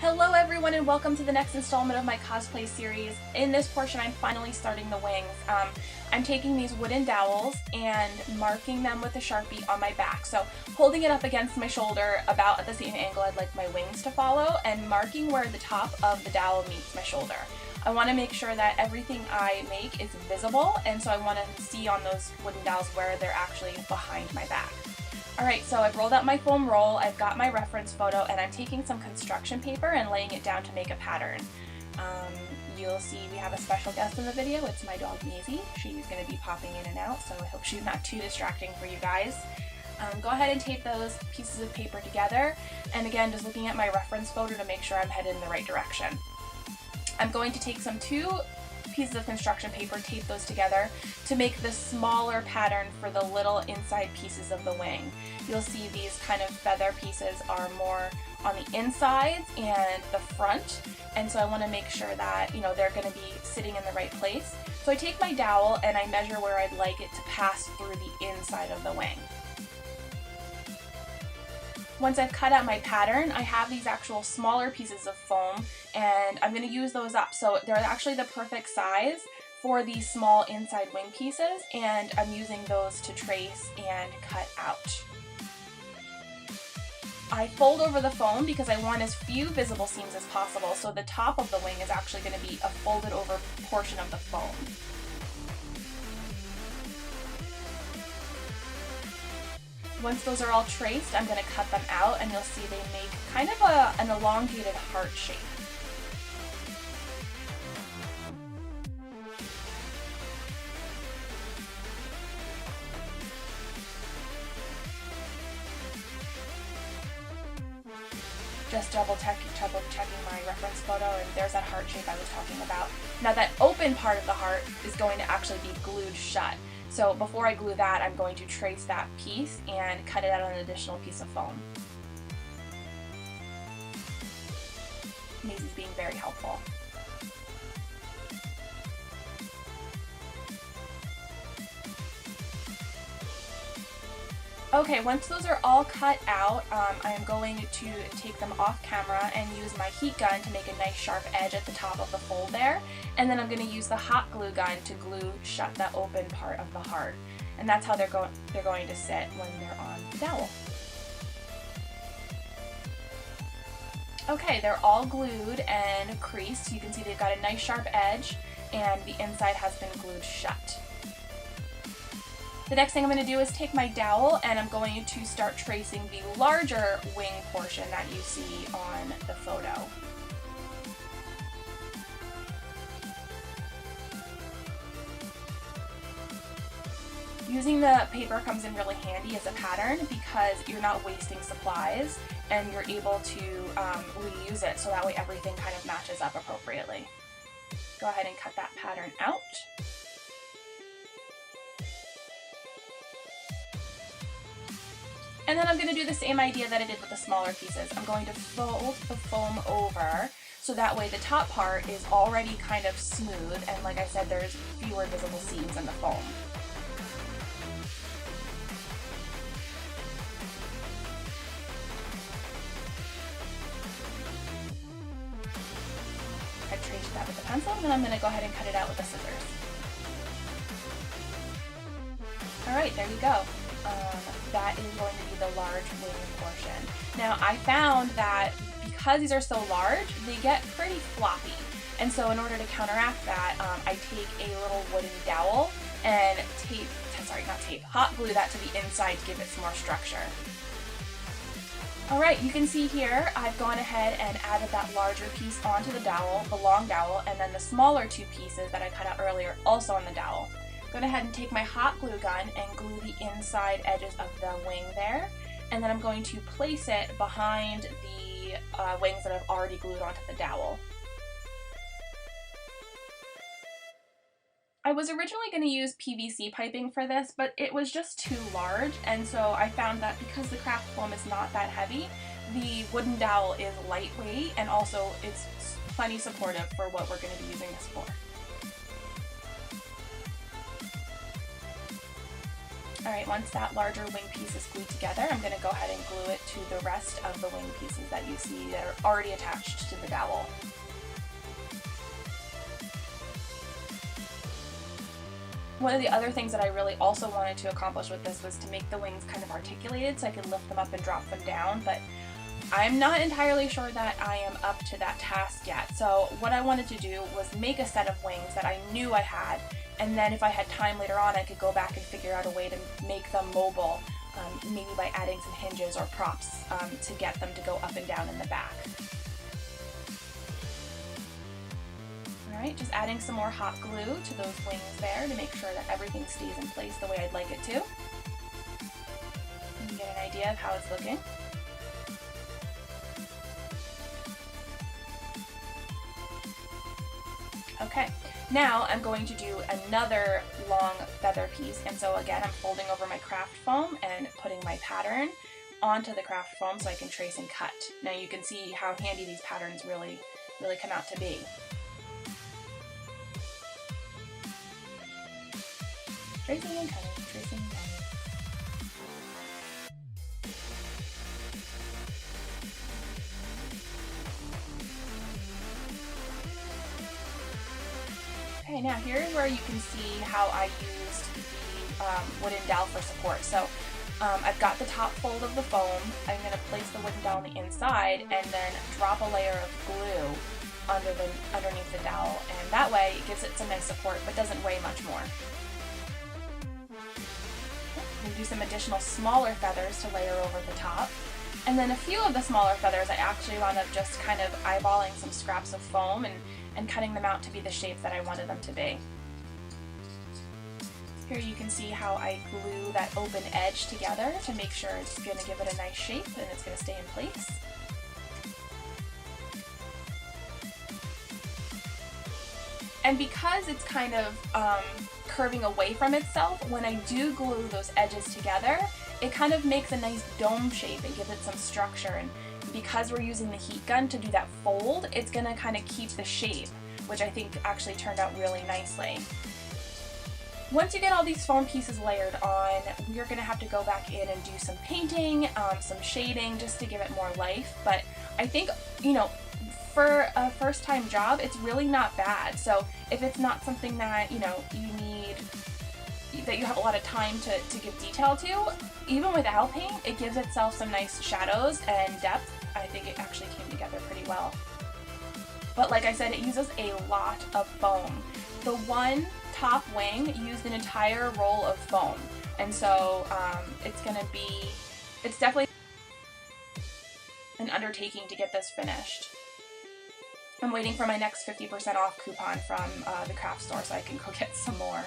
Hello everyone and welcome to the next installment of my cosplay series. In this portion I'm finally starting the wings. I'm taking these wooden dowels and marking them with a Sharpie on my back. So holding it up against my shoulder about at the same angle I'd like my wings to follow and marking where the top of the dowel meets my shoulder. I want to make sure that everything I make is visible, and so I want to see on those wooden dowels where they're actually behind my back. Alright, so I've rolled out my foam roll, I've got my reference photo, and I'm taking some construction paper and laying it down to make a pattern. You'll see we have a special guest in the video. It's my dog Maisie. She's going to be popping in and out, so I hope she's not too distracting for you guys. Go ahead and tape those pieces of paper together, and again, just looking at my reference photo to make sure I'm headed in the right direction. I'm going to take some two pieces of construction paper, tape those together to make the smaller pattern for the little inside pieces of the wing. You'll see these kind of feather pieces are more on the insides and the front, and so I want to make sure that, you know, they're going to be sitting in the right place. So I take my dowel and I measure where I'd like it to pass through the inside of the wing. Once I've cut out my pattern, I have these actual smaller pieces of foam, and I'm going to use those up. So they're actually the perfect size for these small inside wing pieces, and I'm using those to trace and cut out. I fold over the foam because I want as few visible seams as possible, so the top of the wing is actually going to be a folded over portion of the foam. Once those are all traced, I'm going to cut them out, and you'll see they make kind of an elongated heart shape. Just double checking my reference photo, and there's that heart shape I was talking about. Now that open part of the heart is going to actually be glued shut. So before I glue that, I'm going to trace that piece and cut it out on an additional piece of foam. Maisie's being very helpful. Okay, once those are all cut out, I am going to take them off camera and use my heat gun to make a nice sharp edge at the top of the fold there. And then I'm going to use the hot glue gun to glue shut the open part of the heart. And that's how they're going to sit when they're on the dowel. Okay, they're all glued and creased. You can see they've got a nice sharp edge, and the inside has been glued shut. The next thing I'm going to do is take my dowel, and I'm going to start tracing the larger wing portion that you see on the photo. Using the paper comes in really handy as a pattern because you're not wasting supplies and you're able to reuse it, so that way everything kind of matches up appropriately. Go ahead and cut that pattern out. And then I'm going to do the same idea that I did with the smaller pieces. I'm going to fold the foam over so that way the top part is already kind of smooth, and like I said, there's fewer visible seams in the foam. I traced that with the pencil, and then I'm going to go ahead and cut it out with the scissors. Alright, there you go. That is going to be the large wing portion. Now I found that because these are so large, they get pretty floppy. And so in order to counteract that, I take a little wooden dowel and hot glue that to the inside to give it some more structure. Alright, you can see here I've gone ahead and added that larger piece onto the dowel, the long dowel, and then the smaller two pieces that I cut out earlier also on the dowel. I'm going to go ahead and take my hot glue gun and glue the inside edges of the wing there, and then I'm going to place it behind the wings that I've already glued onto the dowel. I was originally going to use PVC piping for this, but it was just too large, and so I found that because the craft foam is not that heavy, the wooden dowel is lightweight and also it's plenty supportive for what we're going to be using this for. Alright, once that larger wing piece is glued together, I'm going to go ahead and glue it to the rest of the wing pieces that you see that are already attached to the dowel. One of the other things that I really also wanted to accomplish with this was to make the wings kind of articulated so I could lift them up and drop them down, but I'm not entirely sure that I am up to that task yet. So what I wanted to do was make a set of wings that I knew I had, and then if I had time later on, I could go back and figure out a way to make them mobile, maybe by adding some hinges or props to get them to go up and down in the back. Alright, just adding some more hot glue to those wings there to make sure that everything stays in place the way I'd like it to. And get an idea of how it's looking. Okay, now I'm going to do another long feather piece, and so again I'm folding over my craft foam and putting my pattern onto the craft foam so I can trace and cut. Now you can see how handy these patterns really come out to be. Tracing and cutting, tracing and cutting. Okay, now here's where you can see how I used the wooden dowel for support. So I've got the top fold of the foam. I'm going to place the wooden dowel on the inside and then drop a layer of glue underneath the dowel, and that way it gives it some nice support but doesn't weigh much more. I'm going to do some additional smaller feathers to layer over the top. And then a few of the smaller feathers I actually wound up just kind of eyeballing some scraps of foam and cutting them out to be the shape that I wanted them to be. Here you can see how I glue that open edge together to make sure it's going to give it a nice shape and it's going to stay in place. And because it's kind of curving away from itself, when I do glue those edges together, it kind of makes a nice dome shape and gives it some structure. And because we're using the heat gun to do that fold, it's going to kind of keep the shape, which I think actually turned out really nicely. Once you get all these foam pieces layered on, we're going to have to go back in and do some painting, some shading, just to give it more life. But I think, you know, for a first-time job, it's really not bad. So if it's not something that, you know, that you have a lot of time to give detail to, even without paint, it gives itself some nice shadows and depth. I think it actually came together pretty well. But like I said, it uses a lot of foam. The one top wing used an entire roll of foam, and so it's definitely an undertaking to get this finished. I'm waiting for my next 50% off coupon from the craft store so I can go get some more.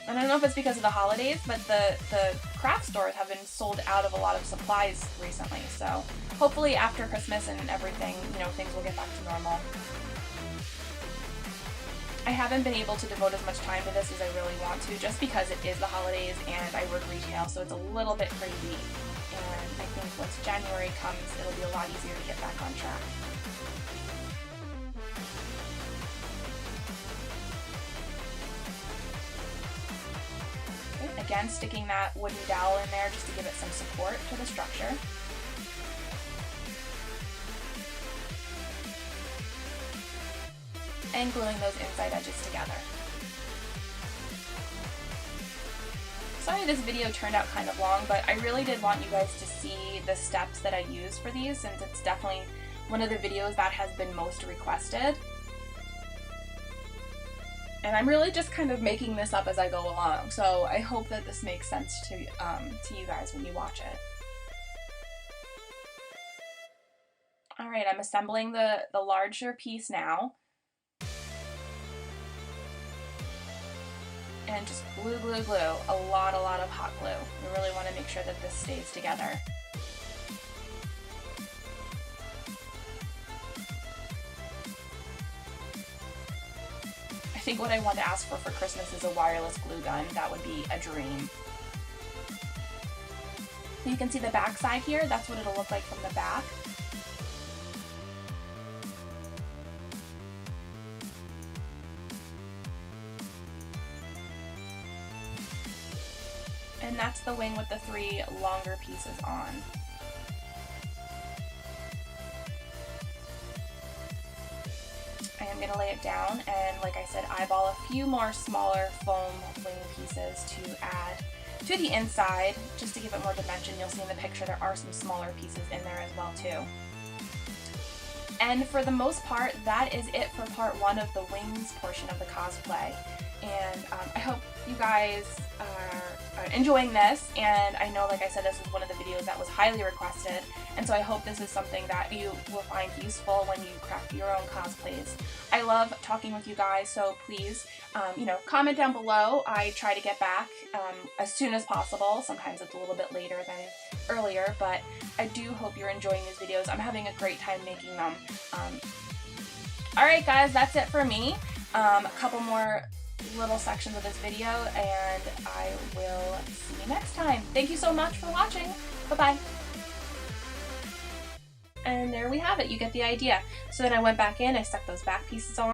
And I don't know if it's because of the holidays, but the craft stores have been sold out of a lot of supplies recently, so hopefully after Christmas and everything, you know, things will get back to normal. I haven't been able to devote as much time to this as I really want to, just because it is the holidays and I work retail, so it's a little bit crazy. And I think once January comes, it'll be a lot easier to get back on track. Again, sticking that wooden dowel in there just to give it some support to the structure. And gluing those inside edges together. Sorry this video turned out kind of long, but I really did want you guys to see the steps that I used for these, since it's definitely one of the videos that has been most requested. And I'm really just kind of making this up as I go along, so I hope that this makes sense to you guys when you watch it. Alright, I'm assembling the larger piece now. And just glue, glue, glue. A lot of hot glue. We really want to make sure that this stays together. I think what I want to ask for Christmas is a wireless glue gun. That would be a dream. You can see the back side here. That's what it'll look like from the back. and that's the wing with the 3 longer pieces on. I am going to lay it down and, like I said, eyeball a few more smaller foam wing pieces to add to the inside, just to give it more dimension. You'll see in the picture there are some smaller pieces in there as well too. And for the most part, that is it for part 1 of the wings portion of the cosplay. And I hope you guys are enjoying this, and I know, like I said, this is one of the videos that was highly requested, and so I hope this is something that you will find useful when you craft your own cosplays. I love talking with you guys, so please, you know, comment down below. I try to get back as soon as possible. Sometimes it's a little bit later than earlier, but I do hope you're enjoying these videos. I'm having a great time making them. Alright guys, that's it for me. A couple more little sections of this video, and I will see you next time. Thank you so much for watching. Bye-bye. And there we have it. You get the idea. So then I went back in, I stuck those back pieces on.